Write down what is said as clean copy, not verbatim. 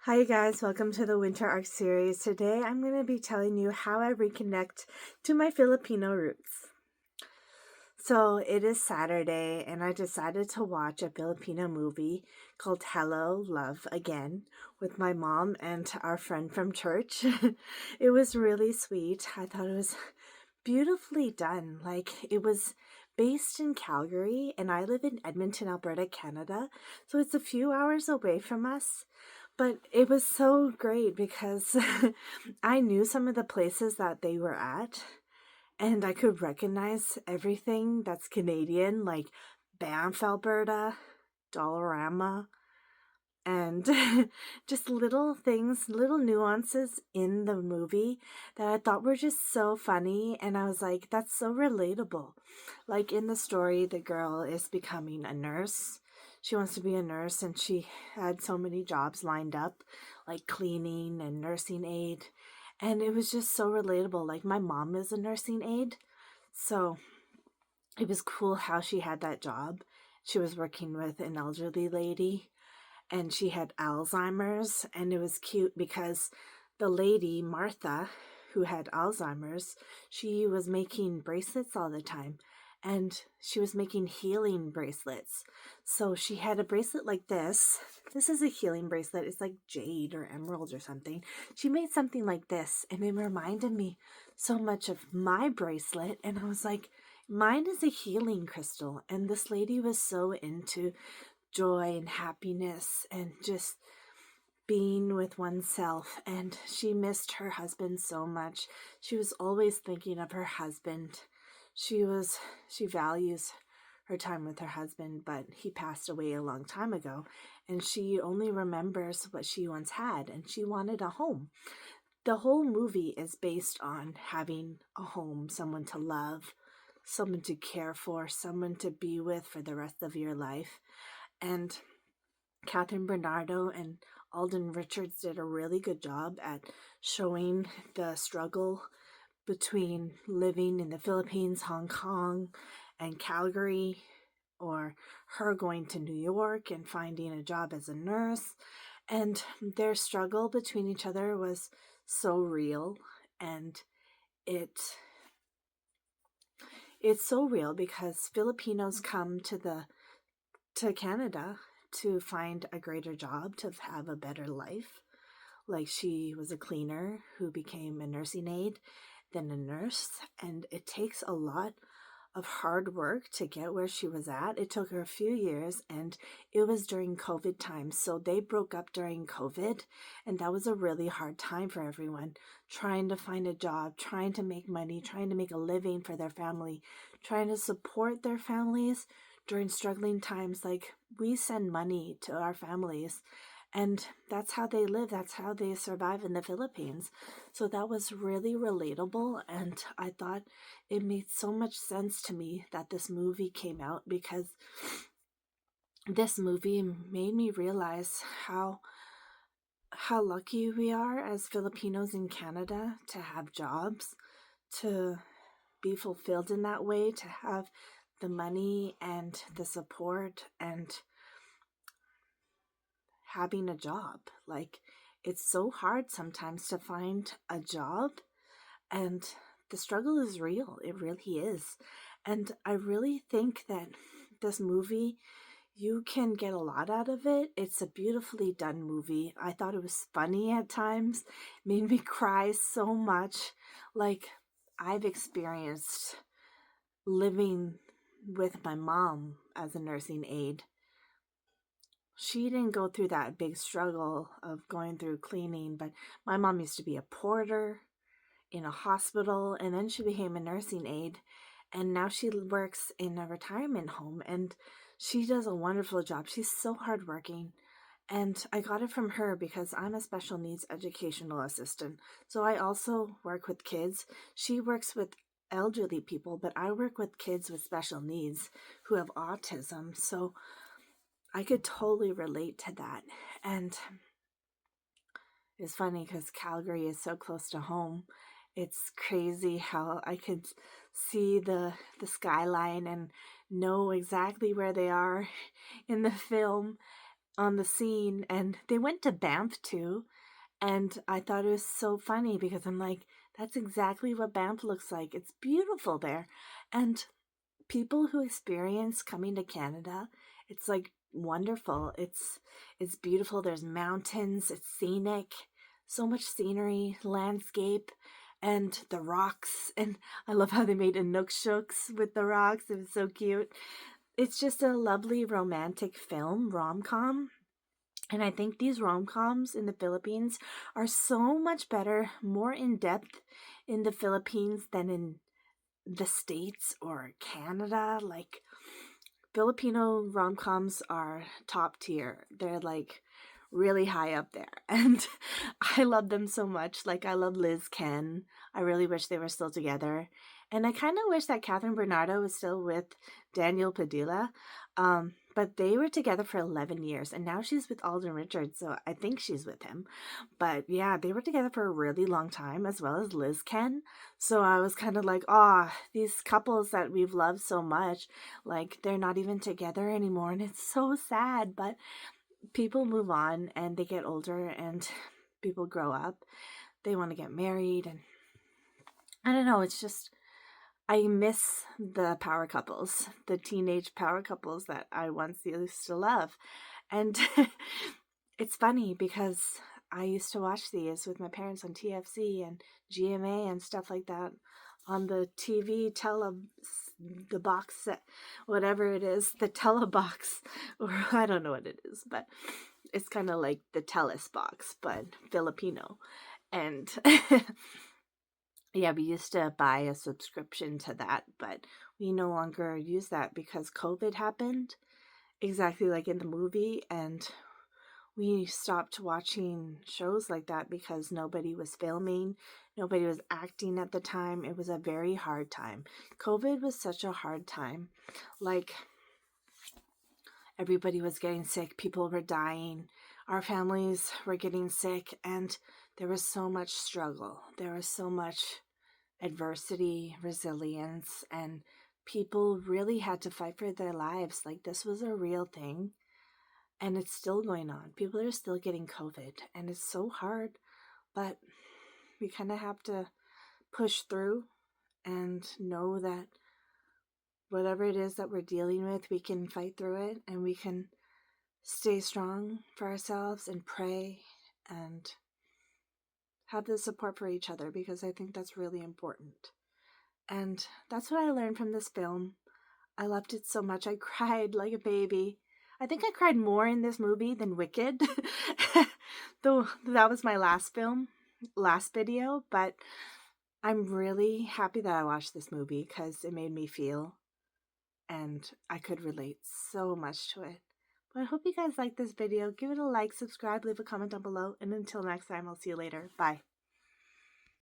Hi guys, welcome to the Winter Arc series. Today I'm going to be telling you how I reconnect to my Filipino roots. So it is Saturday and I decided to watch a Filipino movie called Hello, Love Again with my mom and our friend from church. It was really sweet. I thought it was beautifully done. It was based in Calgary and I live in Edmonton, Alberta, Canada. So it's a few hours away from us. But it was so great because I knew some of the places that they were at and I could recognize everything that's Canadian, like Banff, Alberta, Dollarama, and just little things, little nuances in the movie that I thought were just so funny. And I was like, that's so relatable. Like in the story, the girl is becoming a nurse. She wants to be a nurse, and she had so many jobs lined up, like cleaning and nursing aid. And it was just so relatable. Like my mom is a nursing aide. So it was cool how she had that job. She was working with an elderly lady and she had Alzheimer's, and it was cute because the lady, Martha, who had Alzheimer's, she was making bracelets all the time, and she was making healing bracelets. So she had a bracelet like this. This is a healing bracelet. It's like jade or emerald or something. She made something like this, and it reminded me so much of my bracelet, and I was like, mine is a healing crystal. And this lady was so into joy and happiness and just being with oneself, and she missed her husband so much. She was always thinking of her husband. She values her time with her husband, but he passed away a long time ago, and she only remembers what she once had, and she wanted a home. The whole movie is based on having a home, someone to love, someone to care for, someone to be with for the rest of your life. And Catherine Bernardo and Alden Richards did a really good job at showing the struggle between living in the Philippines, Hong Kong, and Calgary, or her going to New York and finding a job as a nurse. And their struggle between each other was so real, and it's so real because Filipinos come to Canada to find a greater job, to have a better life. Like she was a cleaner who became a nursing aide, then a nurse, and it takes a lot of hard work to get where she was at. It took her a few years, and it was during COVID times. So they broke up during COVID, and that was a really hard time for everyone, trying to find a job, trying to make money, trying to make a living for their family, trying to support their families during struggling times. Like we send money to our families, and that's how they live. That's how they survive in the Philippines. So that was really relatable. And I thought it made so much sense to me that this movie came out, because this movie made me realize how lucky we are as Filipinos in Canada to have jobs, to be fulfilled in that way, to have the money and the support and having a job. Like it's so hard sometimes to find a job, and the struggle is real. It really is. And I really think that this movie, you can get a lot out of it. It's a beautifully done movie. I thought it was funny at times, made me cry so much. Like I've experienced living with my mom as a nursing aide. She didn't go through that big struggle of going through cleaning, but my mom used to be a porter in a hospital, and then she became a nursing aide, and now she works in a retirement home, and she does a wonderful job. She's so hardworking, and I got it from her because I'm a special needs educational assistant, so I also work with kids. She works with elderly people, but I work with kids with special needs who have autism, so I could totally relate to that. And it's funny because Calgary is so close to home. It's crazy how I could see the skyline and know exactly where they are in the film. on the scene, and they went to Banff too. And I thought it was so funny because I'm like, that's exactly what Banff looks like. It's beautiful there. And people who experience coming to Canada, it's like wonderful. It's beautiful. There's mountains, it's scenic, so much scenery, landscape, and the rocks. And I love how they made Inukshooks with the rocks. It was so cute. It's just a lovely romantic film, rom-com. And I think these rom-coms in the Philippines are so much better, more in depth in the Philippines than in the States or Canada. Like, Filipino rom-coms are top tier. They're like really high up there. And I love them so much. Like, I love Liz Ken. I really wish they were still together. And I kind of wish that Catherine Bernardo was still with Daniel Padilla. But they were together for 11 years, and now she's with Alden Richards, so I think she's with him. But yeah, they were together for a really long time, as well as Liz Ken. So I was kind of like, oh, these couples that we've loved so much, like, they're not even together anymore, and it's so sad. But people move on, and they get older, and people grow up. They want to get married, and I don't know, it's just, I miss the power couples, the teenage power couples that I once used to love. And it's funny because I used to watch these with my parents on TFC and GMA and stuff like that on the TV the box set, whatever it is, the telebox, or I don't know what it is, but it's kind of like the Telus box, but Filipino. And yeah, we used to buy a subscription to that, but we no longer use that because COVID happened, exactly like in the movie, and we stopped watching shows like that because nobody was filming, nobody was acting at the time. It was a very hard time. COVID was such a hard time. Like, everybody was getting sick, people were dying, our families were getting sick, and there was so much struggle. There was so much adversity, resilience, and people really had to fight for their lives. Like, this was a real thing, and it's still going on. People are still getting COVID, and it's so hard, but we kind of have to push through and know that whatever it is that we're dealing with, we can fight through it, and we can stay strong for ourselves and pray and have the support for each other, because I think that's really important. And that's what I learned from this film. I loved it so much. I cried like a baby. I think I cried more in this movie than Wicked. Though that was my last video, but I'm really happy that I watched this movie because it made me feel, and I could relate so much to it. But I hope you guys liked this video. Give it a like, subscribe, leave a comment down below, and until next time, I'll see you later. Bye.